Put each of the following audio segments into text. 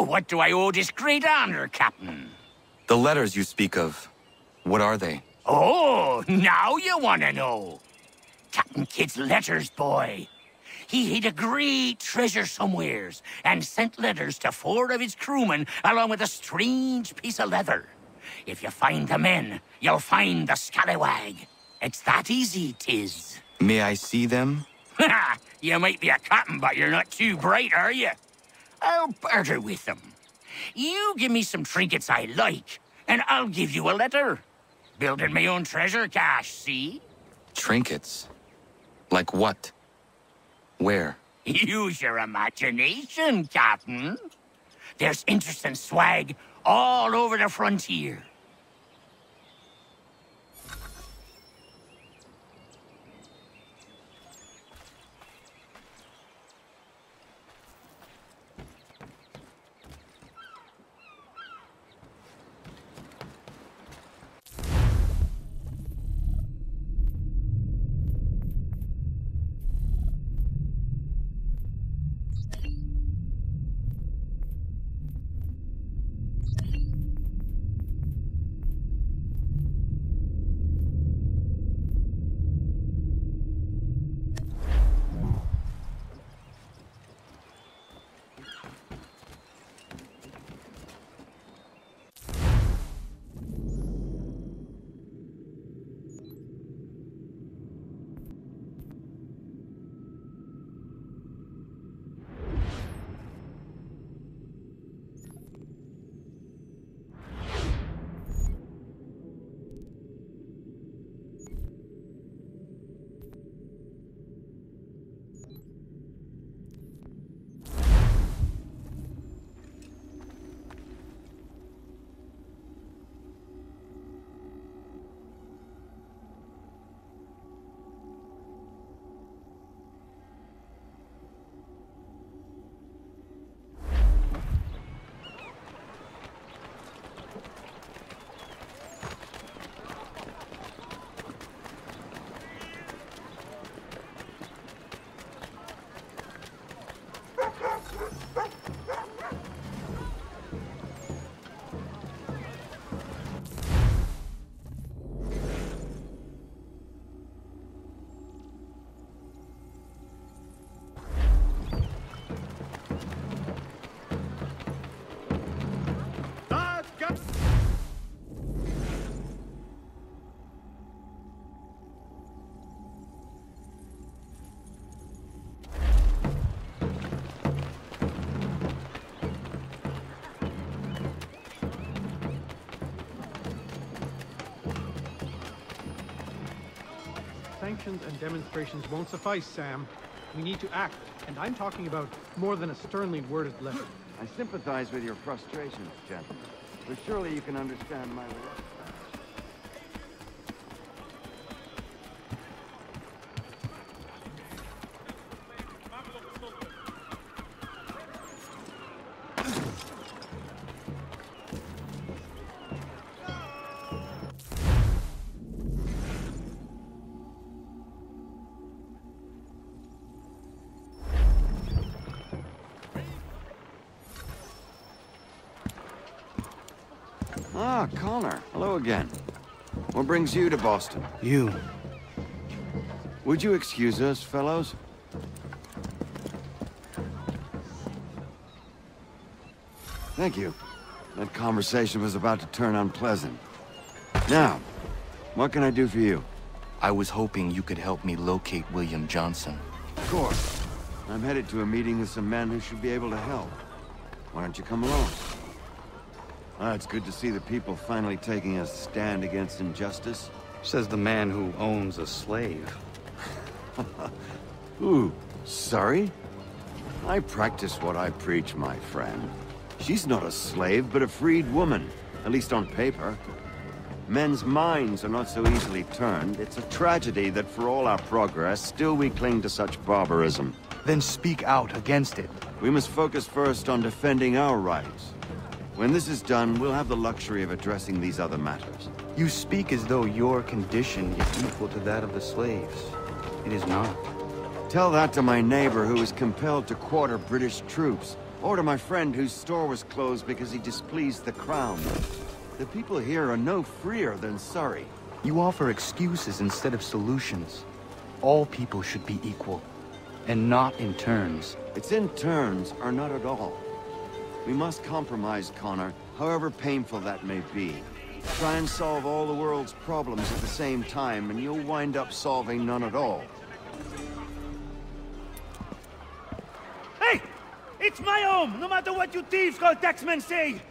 What do I owe this great honor, Captain? The letters you speak of, what are they? Oh, now you want to know. Captain Kidd's letters, boy. He hid a great treasure somewheres and sent letters to 4 of his crewmen along with a strange piece of leather. If you find the men, you'll find the scallywag. It's that easy, 'tis. May I see them? Ha! You might be a captain, but you're not too bright, are you? I'll barter with them. You give me some trinkets I like, and I'll give you a letter. Building my own treasure cache, see? Trinkets? Like what? Where? Use your imagination, Captain. There's interesting swag all over the frontier. Sanctions and demonstrations won't suffice, Sam. We need to act, and I'm talking about more than a sternly worded letter. I sympathize with your frustrations, gentlemen, but surely you can understand my reaction. Ah, Connor. Hello again. What brings you to Boston? You. Would you excuse us, fellows? Thank you. That conversation was about to turn unpleasant. Now, what can I do for you? I was hoping you could help me locate William Johnson. Of course. I'm headed to a meeting with some men who should be able to help. Why don't you come along? It's good to see the people finally taking a stand against injustice. Says the man who owns a slave. Ooh, sorry? I practice what I preach, my friend. She's not a slave, but a freed woman, at least on paper. Men's minds are not so easily turned. It's a tragedy that for all our progress, still we cling to such barbarism. Then speak out against it. We must focus first on defending our rights. When this is done, we'll have the luxury of addressing these other matters. You speak as though your condition is equal to that of the slaves. It is not. Tell that to my neighbor who is compelled to quarter British troops, Or to my friend whose store was closed because he displeased the crown. The people here are no freer than Surrey. You offer excuses instead of solutions. All people should be equal, and not in turns. It's in turns, or not at all. We must compromise, Connor, however painful that may be. Try and solve all the world's problems at the same time, and you'll wind up solving none at all. Hey! It's my home, no matter what you thieves called taxmen say!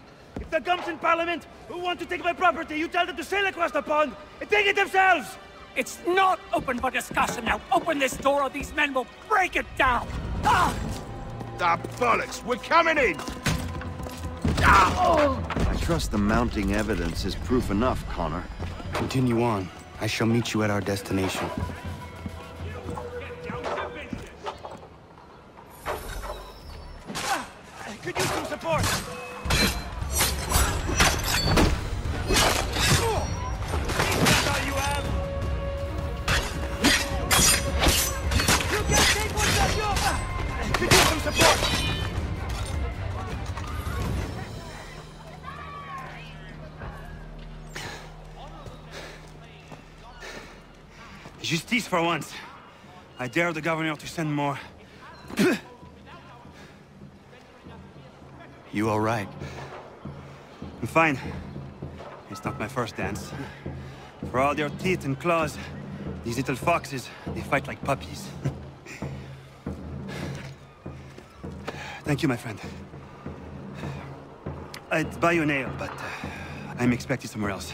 If the gums in Parliament who want to take my property, you tell them to sail across the pond and take it themselves! It's not open for discussion now. Open this door or these men will break it down. Ah! Ah, bollocks! We're coming in! I trust the mounting evidence is proof enough, Connor. Continue on. I shall meet you at our destination. Could use some support! That's all you have! You can't take what's up, you! Could use some support! Justice for once. I dare the governor to send more. You all right? I'm fine. It's not my first dance. For all their teeth and claws, these little foxes, they fight like puppies. Thank you, my friend. I'd buy you an ale, but I'm expected somewhere else.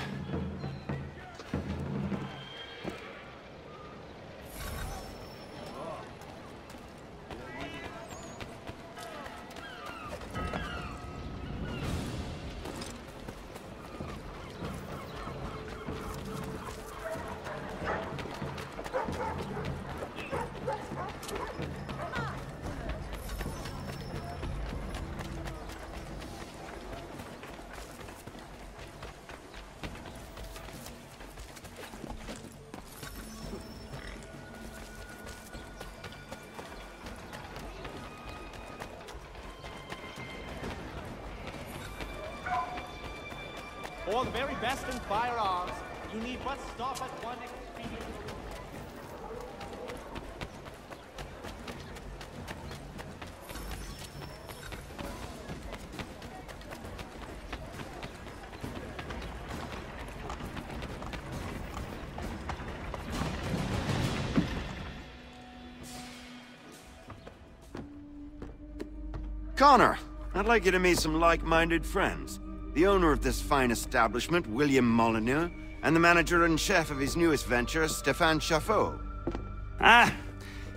All the very best in firearms. You need but stop at one expedient. Connor, I'd like you to meet some like-minded friends. The owner of this fine establishment, William Molyneux, and the manager and chef of his newest venture, Stéphane Chaffeau. Ah,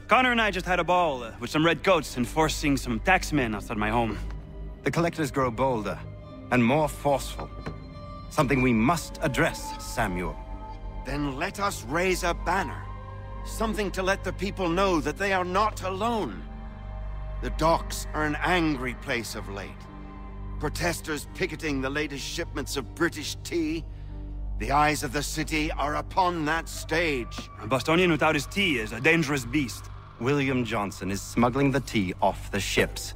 Connor and I just had a ball with some red coats enforcing some taxmen outside my home. The collectors grow bolder and more forceful. Something we must address, Samuel. Then let us raise a banner. Something to let the people know that they are not alone. The docks are an angry place of late. Protesters picketing the latest shipments of British tea. The eyes of the city are upon that stage. A Bostonian without his tea is a dangerous beast. William Johnson is smuggling the tea off the ships.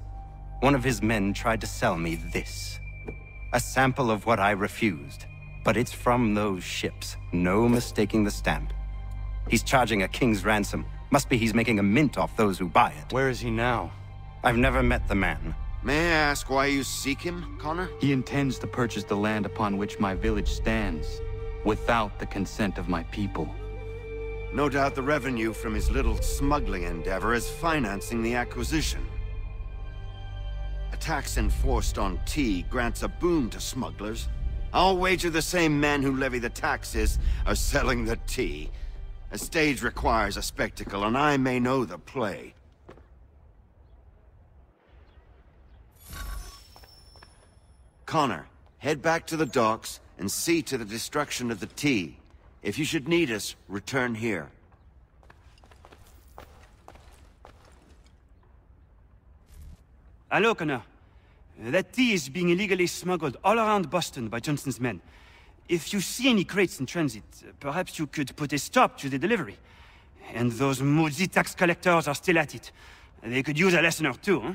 One of his men tried to sell me this. A sample of what I refused. But it's from those ships. No mistaking the stamp. He's charging a king's ransom. Must be he's making a mint off those who buy it. Where is he now? I've never met the man. May I ask why you seek him, Connor? He intends to purchase the land upon which my village stands, without the consent of my people. No doubt the revenue from his little smuggling endeavor is financing the acquisition. A tax enforced on tea grants a boon to smugglers. I'll wager the same men who levy the taxes are selling the tea. A stage requires a spectacle, and I may know the play. Connor, head back to the docks and see to the destruction of the tea. If you should need us, return here. Hello, Connor. That tea is being illegally smuggled all around Boston by Johnson's men. If you see any crates in transit, perhaps you could put a stop to the delivery. And those moody tax collectors are still at it. They could use a lesson or two, huh?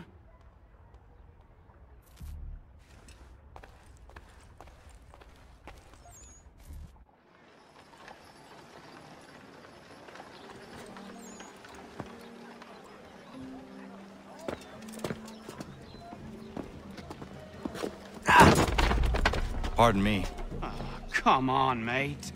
Pardon me. Oh, come on, mate.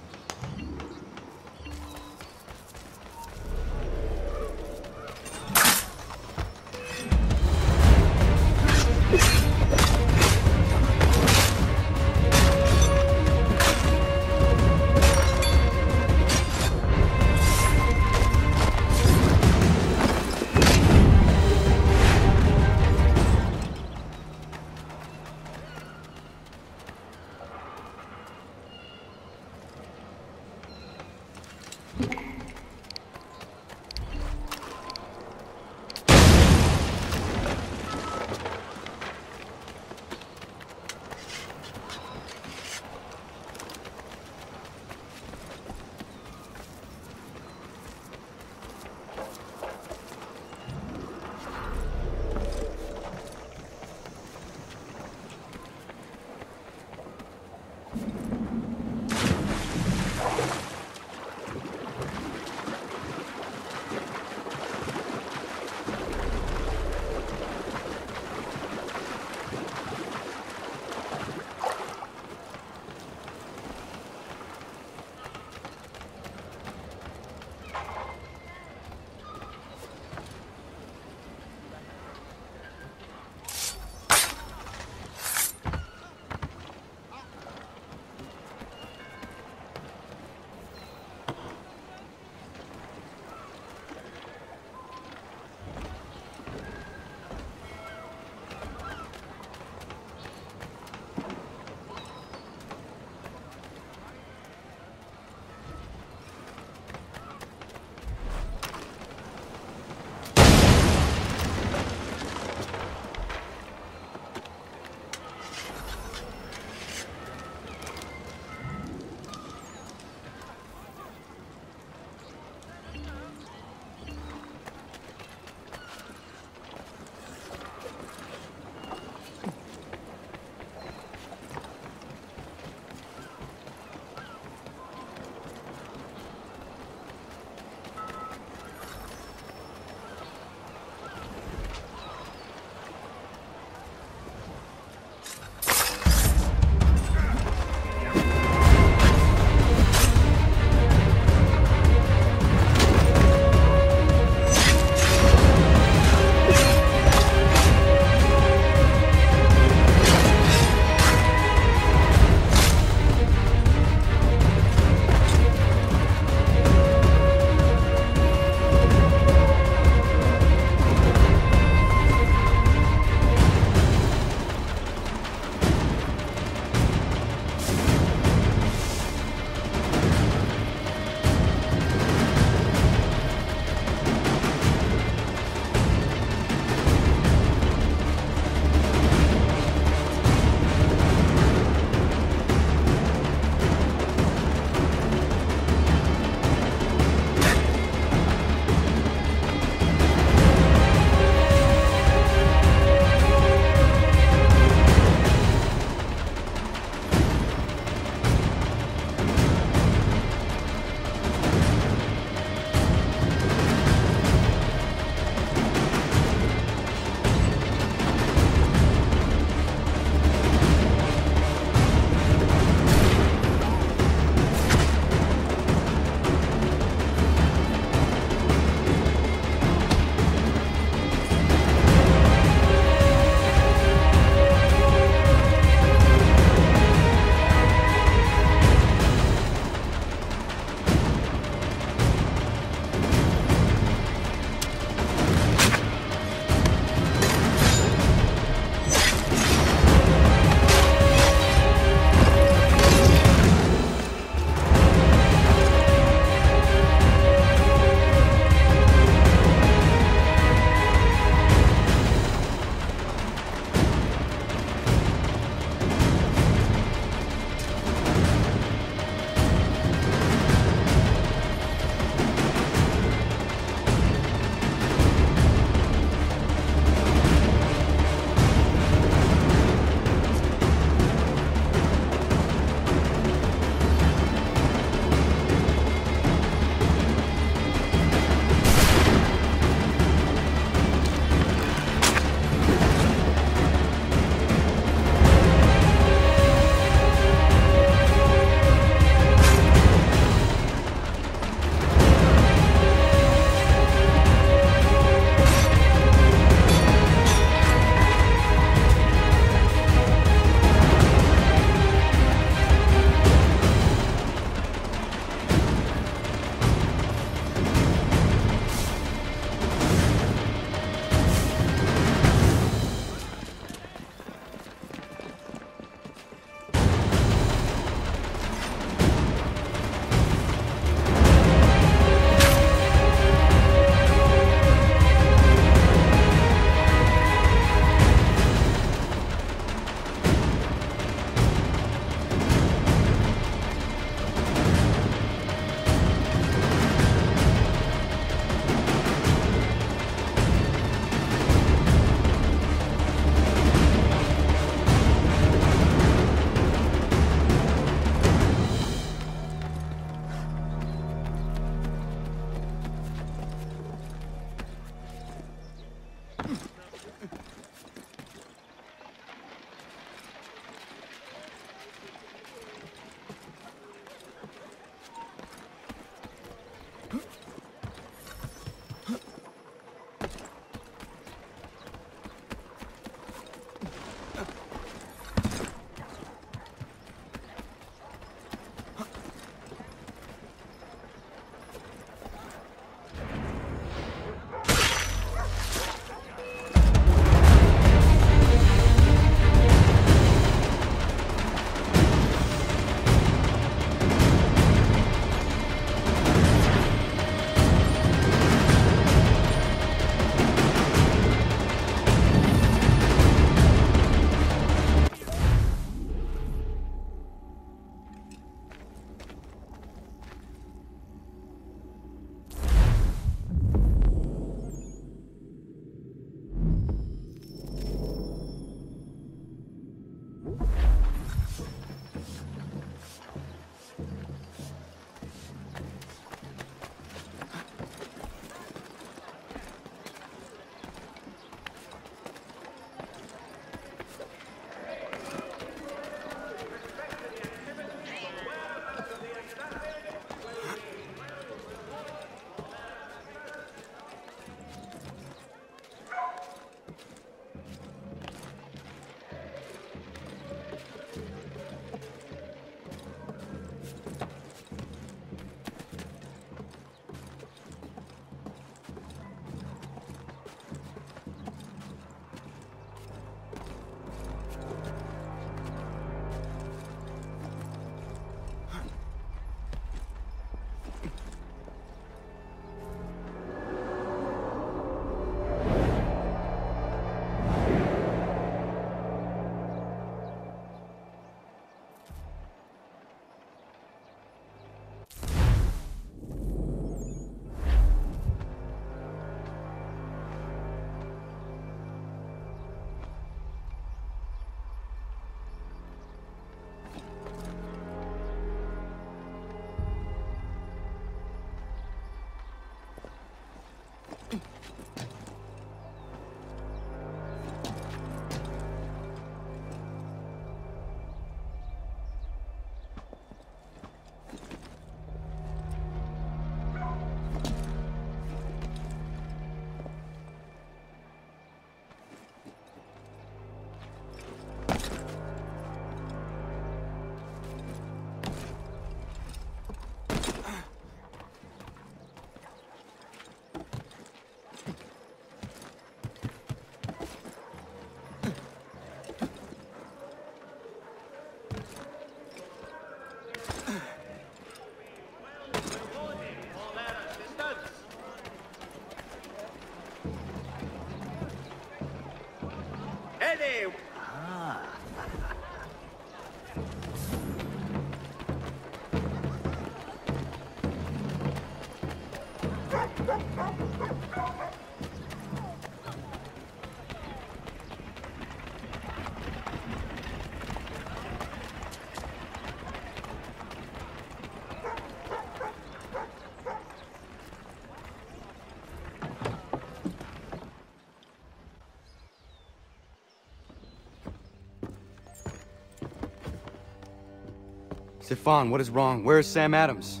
Stefan, what is wrong? Where is Sam Adams?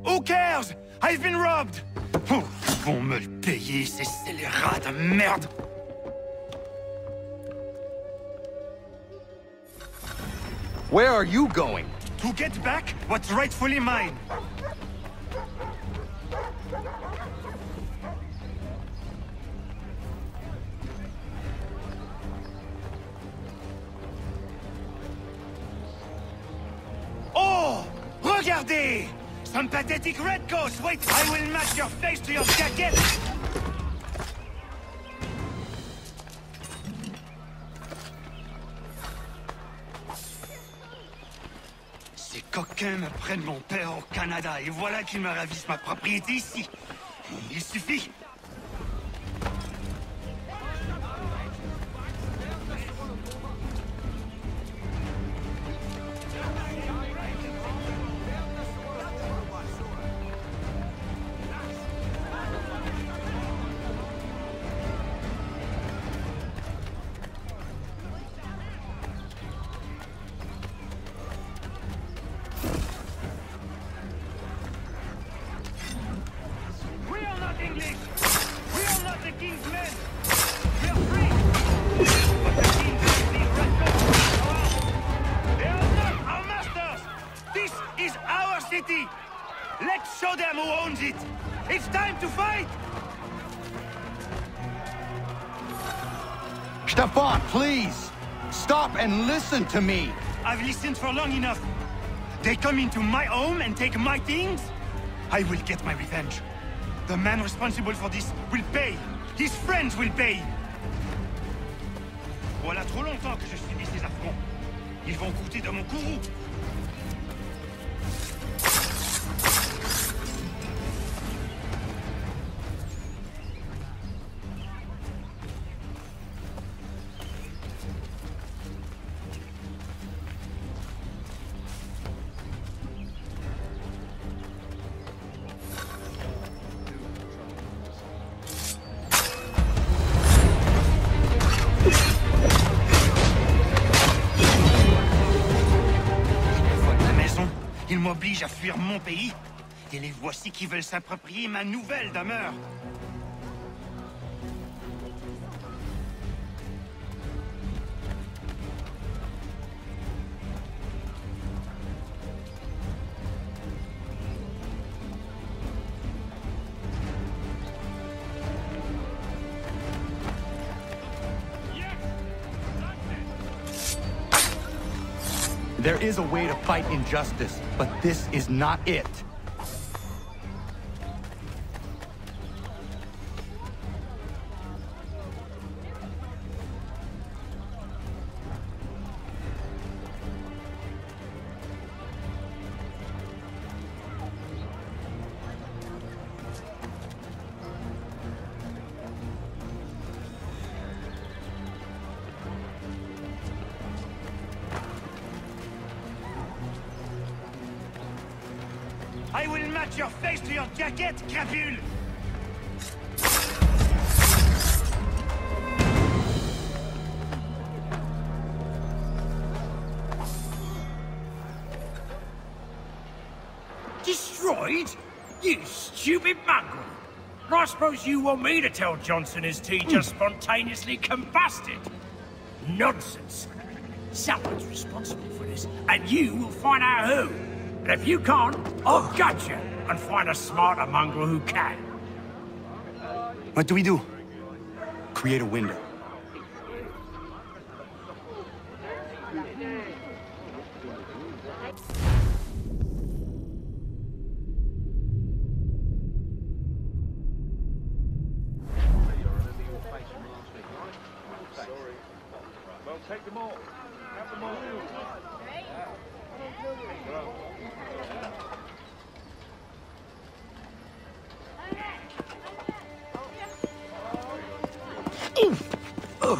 Who cares? I've been robbed! Oh, ils vont me le payer, ces scélérats de merde! Where are you going? To get back what's rightfully mine. Oh! Regardez! Some pathetic red ghost! Wait, I will match your face to your jacket! Ces coquins me prennent mon père au Canada, et voilà qu'ils me ravissent ma propriété ici. Il suffit. Wait! Stefan, please! Stop and listen to me! I've listened for long enough. They come into my home and take my things? I will get my revenge. The man responsible for this will pay. His friends will pay. Voilà trop longtemps que je subis ces affronts. Ils vont coûter de mon courroux. Ils m'obligent à fuir mon pays, et les voici qui veulent s'approprier ma nouvelle demeure. There is a way to fight injustice, but this is not it. I will match your face to your jacket, crapule! Destroyed? You stupid mongrel! I suppose you want me to tell Johnson his tea just spontaneously combusted? Nonsense. Someone's responsible for this, and you will find out who. And if you can't, I'll gut you and find a smarter mongrel who can. What do we do? Create a window. Well, take them all. Have them all.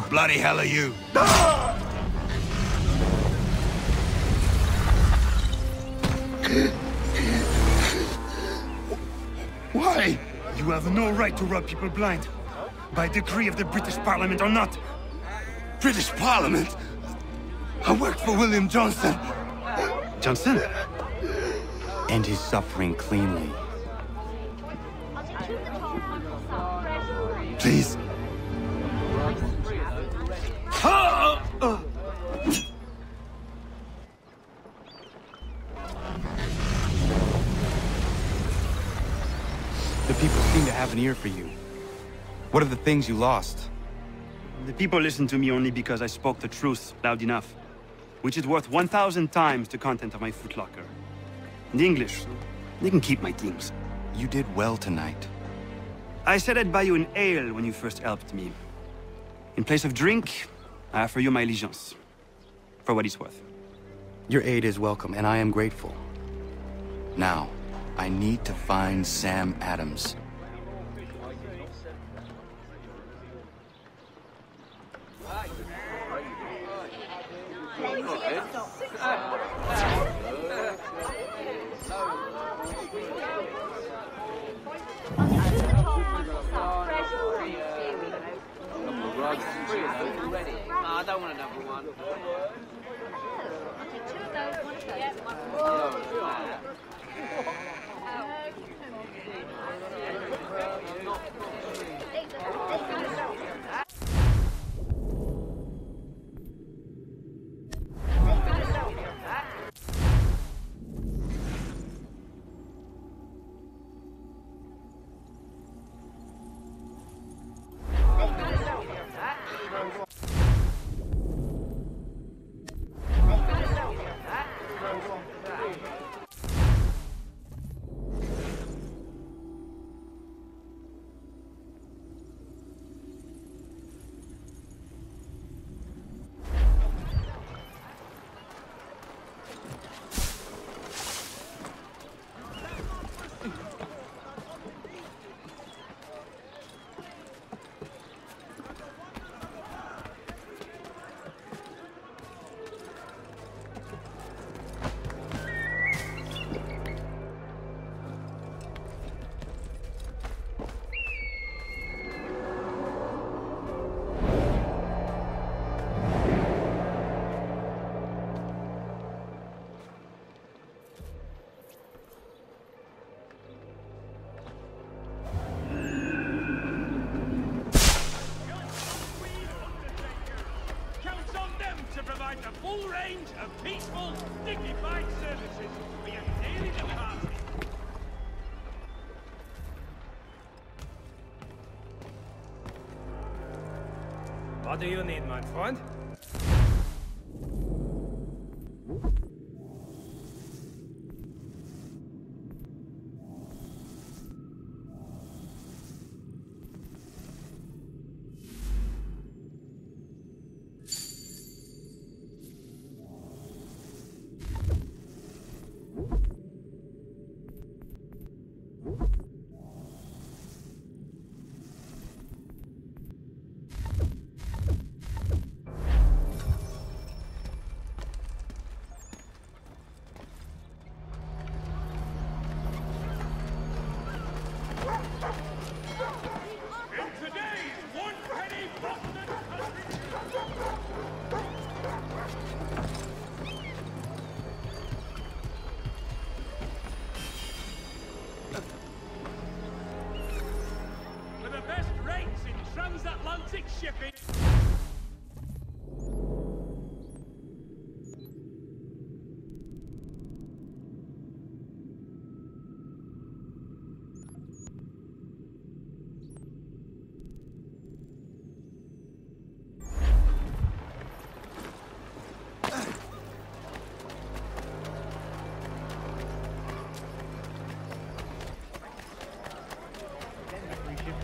Bloody hell are you? Why? You have no right to rob people blind. By decree of the British Parliament or not. British Parliament? I worked for William Johnson. Johnson? End his suffering cleanly. Please. The people seem to have an ear for you. What are the things you lost? The people listen to me only because I spoke the truth loud enough, which is worth 1,000 times the content of my footlocker. The English, they can keep my things. You did well tonight. I said I'd buy you an ale when you first helped me. In place of drink, I offer you my allegiance. For what it's worth. Your aid is welcome, and I am grateful. Now, I need to find Sam Adams. I don't want another one. I'll take two of those, one of provide the full range of peaceful, dignified services for your daily party. What do you need, my friend? Transatlantic shipping.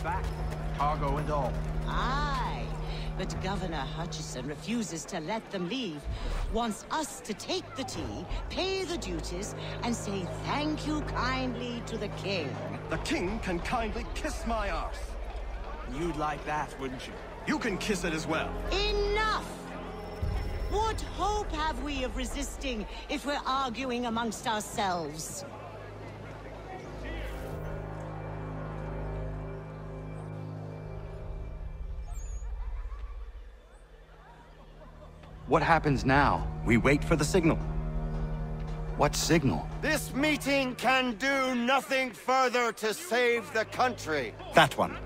Back, cargo and all. Aye, but Governor Hutchison refuses to let them leave. Wants us to take the tea, pay the duties, and say thank you kindly to the king. The king can kindly kiss my arse. You'd like that, wouldn't you? You can kiss it as well. Enough! What hope have we of resisting if we're arguing amongst ourselves? What happens now? We wait for the signal. What signal? This meeting can do nothing further to save the country. That one.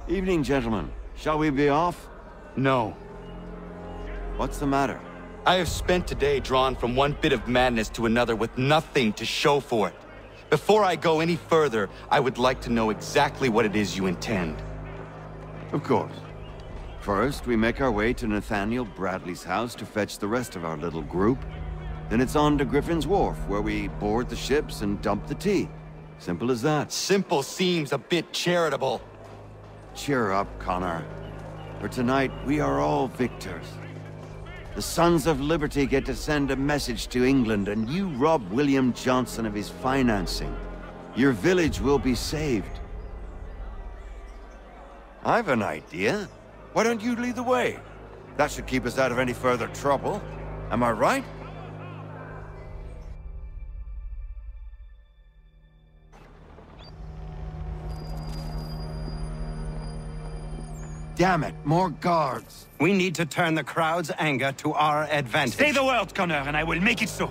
Evening, gentlemen. Shall we be off? No. What's the matter? I have spent today drawn from one bit of madness to another with nothing to show for it. Before I go any further, I would like to know exactly what it is you intend. Of course. First, we make our way to Nathaniel Bradley's house to fetch the rest of our little group. Then it's on to Griffin's Wharf, where we board the ships and dump the tea. Simple as that. Simple seems a bit charitable. Cheer up, Connor. For tonight, we are all victors. The Sons of Liberty get to send a message to England, and you rob William Johnson of his financing. Your village will be saved. I've an idea. Why don't you lead the way? That should keep us out of any further trouble. Am I right? Damn it, more guards. We need to turn the crowd's anger to our advantage. Say the word, Connor, and I will make it so.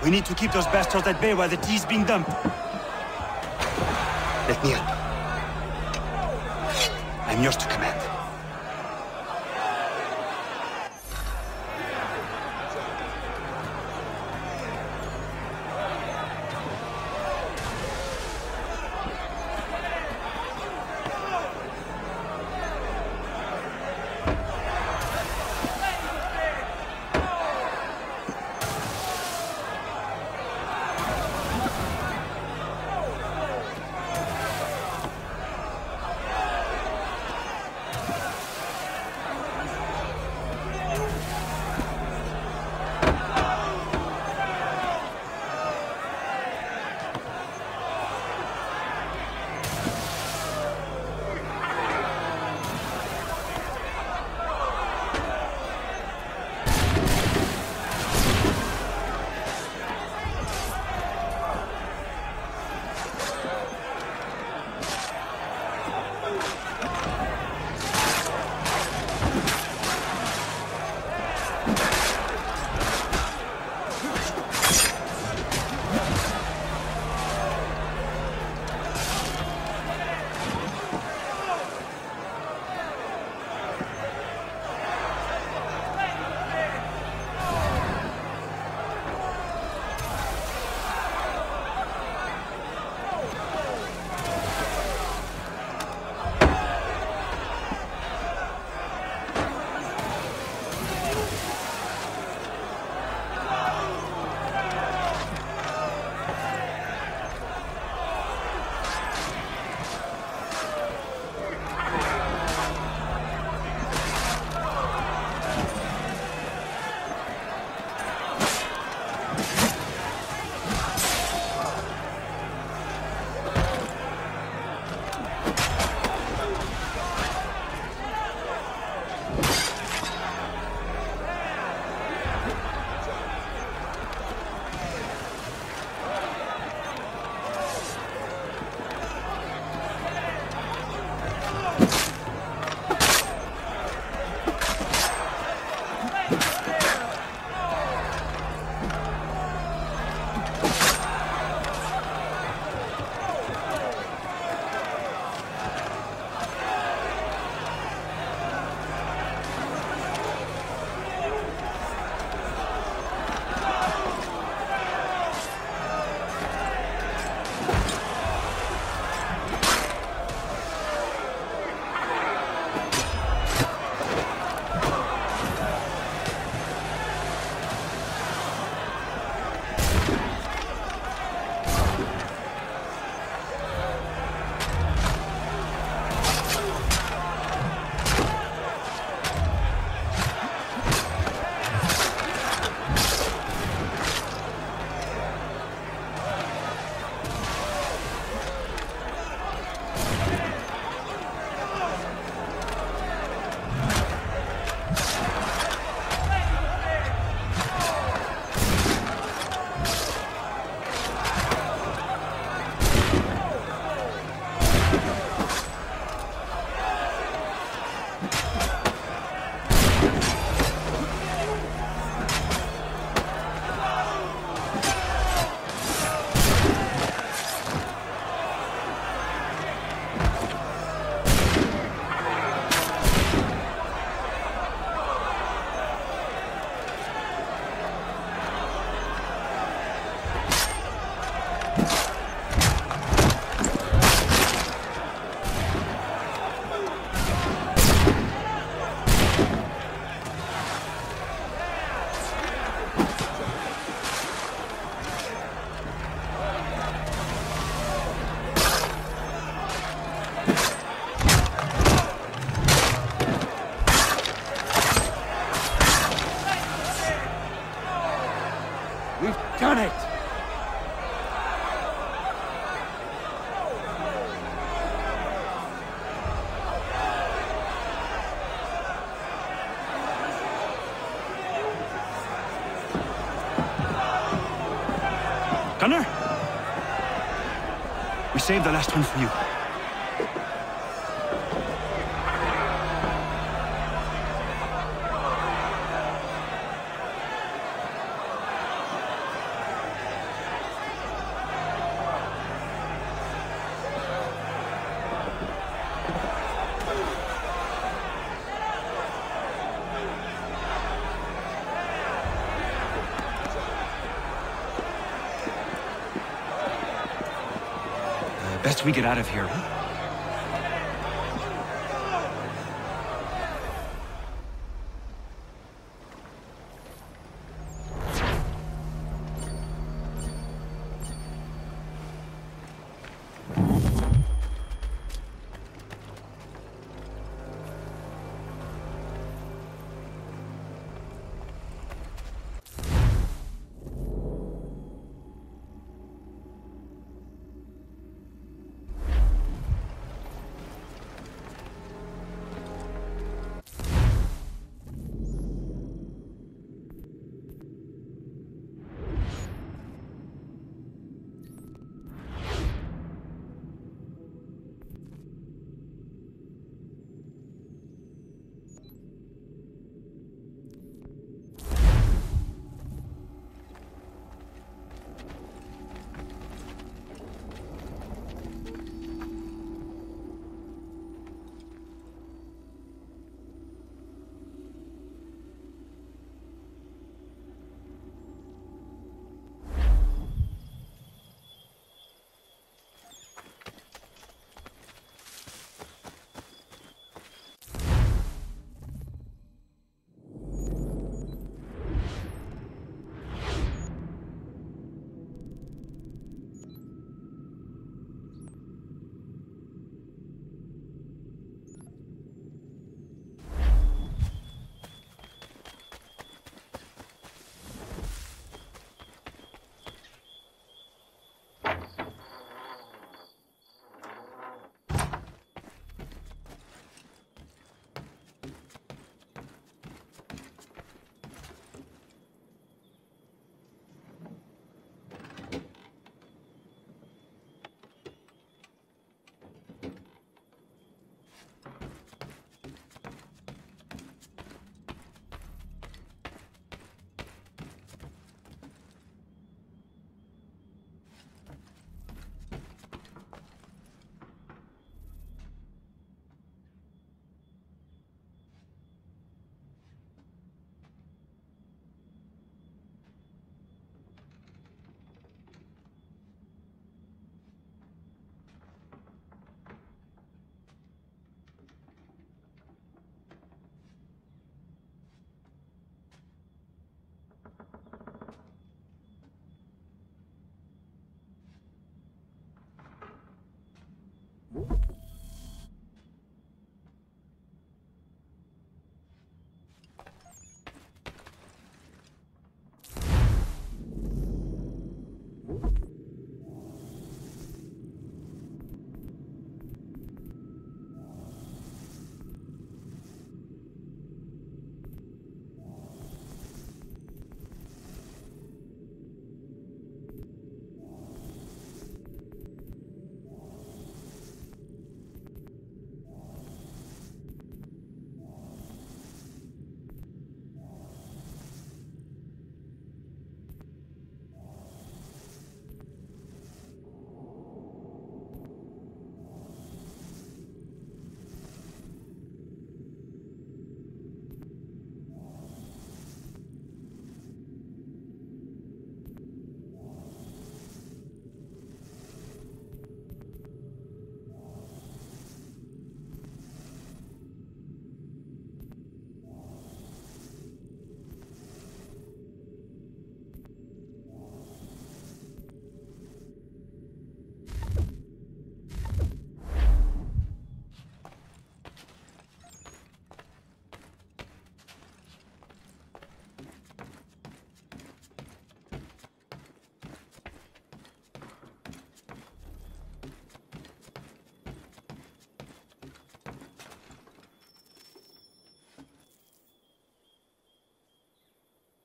We need to keep those bastards at bay while the tea's being dumped. Let me help. I'm yours to command. Done it! Gunner? We saved the last one for you. Best we get out of here.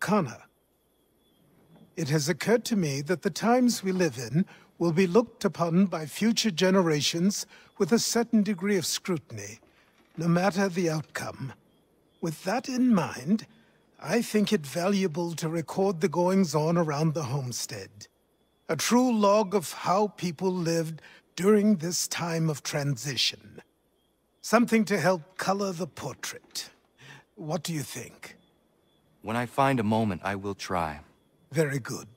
Connor, it has occurred to me that the times we live in will be looked upon by future generations with a certain degree of scrutiny, no matter the outcome. With that in mind, I think it valuable to record the goings-on around the homestead. A true log of how people lived during this time of transition. Something to help color the portrait. What do you think? When I find a moment, I will try. Very good.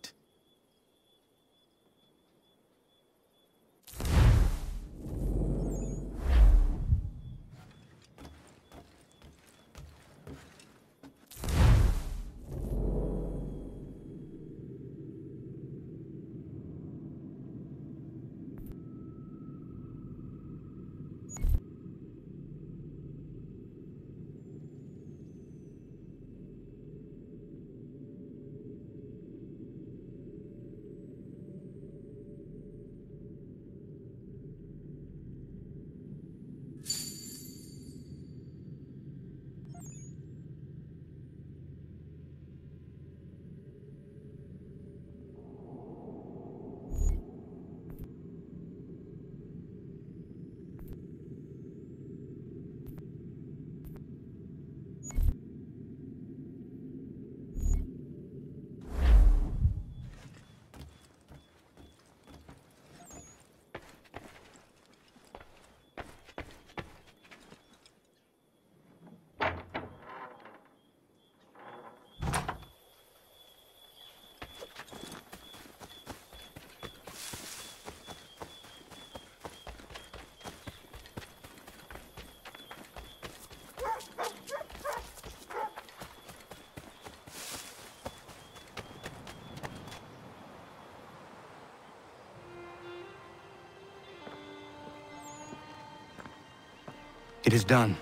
It is done.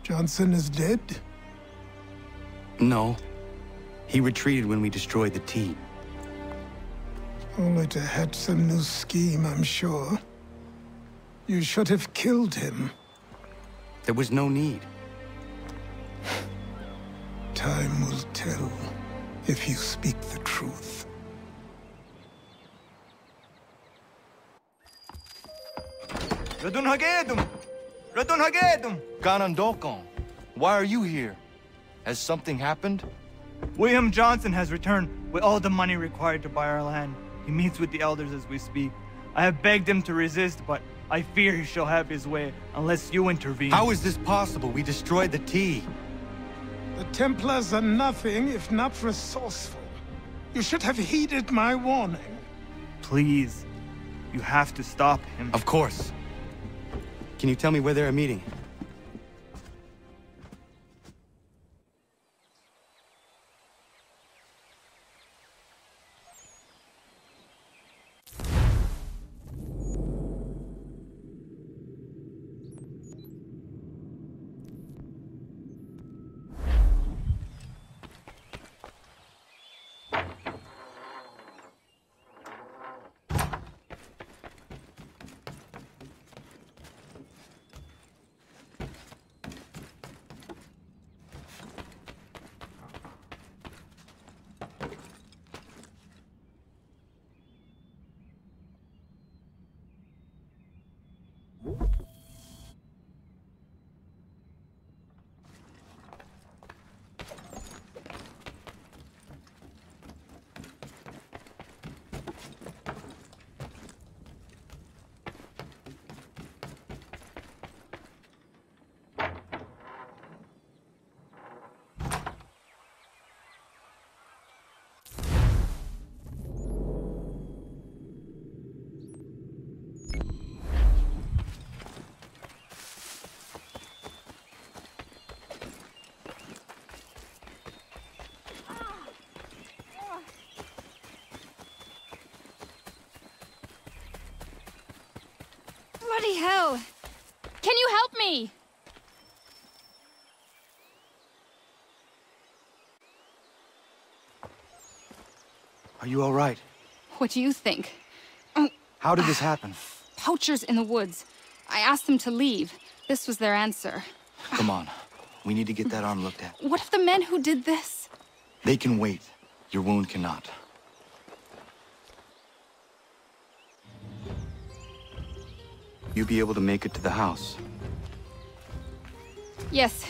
Johnson is dead? No. He retreated when we destroyed the T. Only to hatch some new scheme, I'm sure. You should have killed him. There was no need. Time will tell if you speak the truth. Ratonhnhaké! Ratonhnhaké! Ganondokon, why are you here? Has something happened? William Johnson has returned with all the money required to buy our land. He meets with the elders as we speak. I have begged him to resist, but I fear he shall have his way unless you intervene. How is this possible? We destroyed the T. The Templars are nothing if not resourceful. You should have heeded my warning. Please, you have to stop him. Of course. Can you tell me where they're meeting? Bloody hell! Can you help me? Are you all right? What do you think? How did this happen? Poachers in the woods. I asked them to leave. This was their answer. Come on. We need to get that arm looked at. What if the men who did this? They can wait. Your wound cannot. You be able to make it to the house? Yes.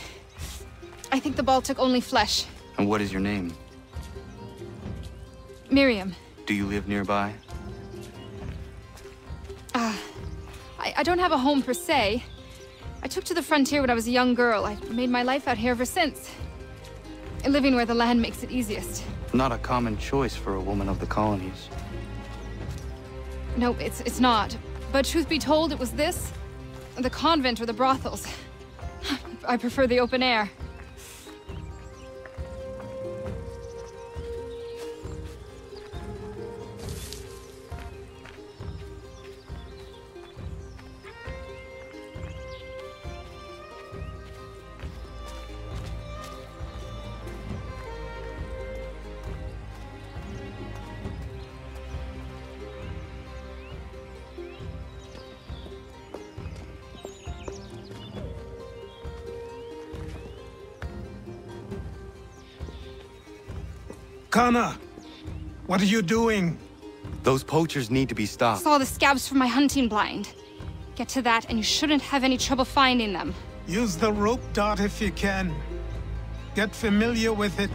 I think the ball took only flesh. And what is your name? Miriam. Do you live nearby? I don't have a home per se. I took to the frontier when I was a young girl. I've made my life out here ever since. Living where the land makes it easiest. Not a common choice for a woman of the colonies. No, it's not. But truth be told, it was this, the convent or the brothels. I prefer the open air. Kana, what are you doing? Those poachers need to be stopped. Saw the scabs from my hunting blind. Get to that and you shouldn't have any trouble finding them. Use the rope dart if you can. Get familiar with it.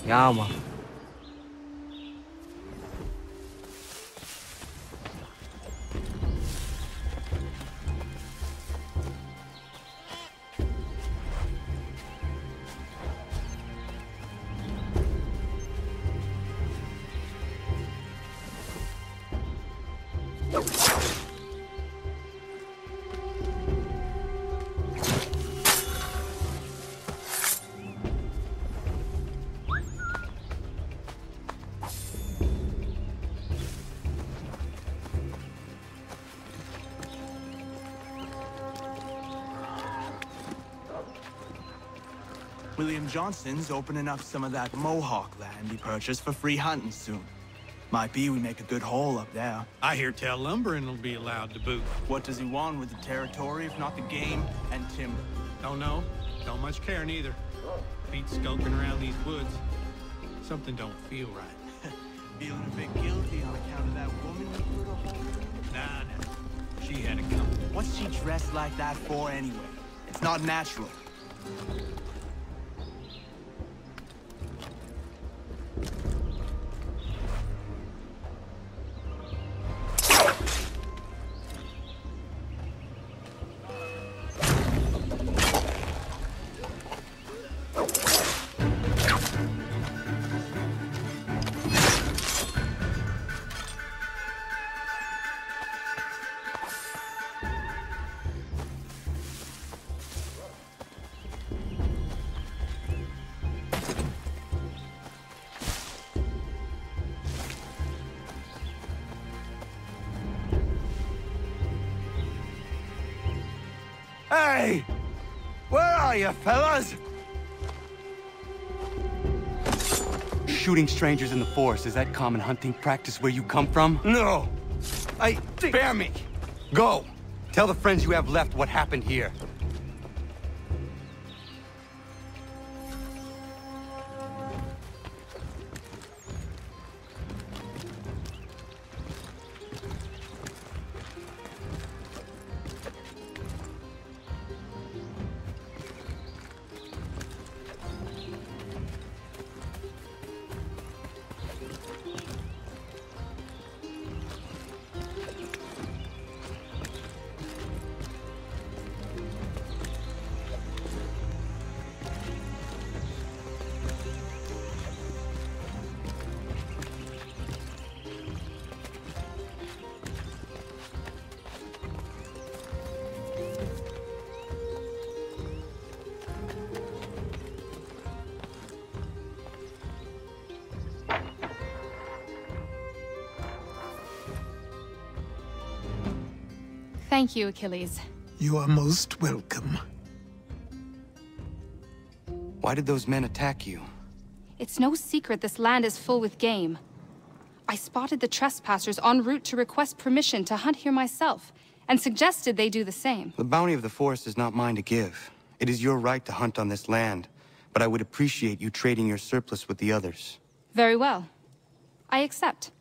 Yeah, man. William Johnston's opening up some of that Mohawk land he purchased for free hunting soon. Might be we make a good haul up there. I hear tell lumbering will be allowed to boot. What does he want with the territory if not the game and timber? Don't know. Don't much care neither. Feet skulking around these woods. Something don't feel right. Feeling a bit guilty on account of that woman you put a hole in? Nah. She had it coming. What's she dressed like that for anyway? It's not natural. Hey! Where are you, fellas? Shooting strangers in the forest, is that common hunting practice where you come from? No! Spare me! Go! Tell the friends you have left what happened here. Thank you, Achilles. You are most welcome. Why did those men attack you? It's no secret this land is full with game. I spotted the trespassers en route to request permission to hunt here myself, and suggested they do the same. The bounty of the forest is not mine to give. It is your right to hunt on this land, but I would appreciate you trading your surplus with the others. Very well. I accept.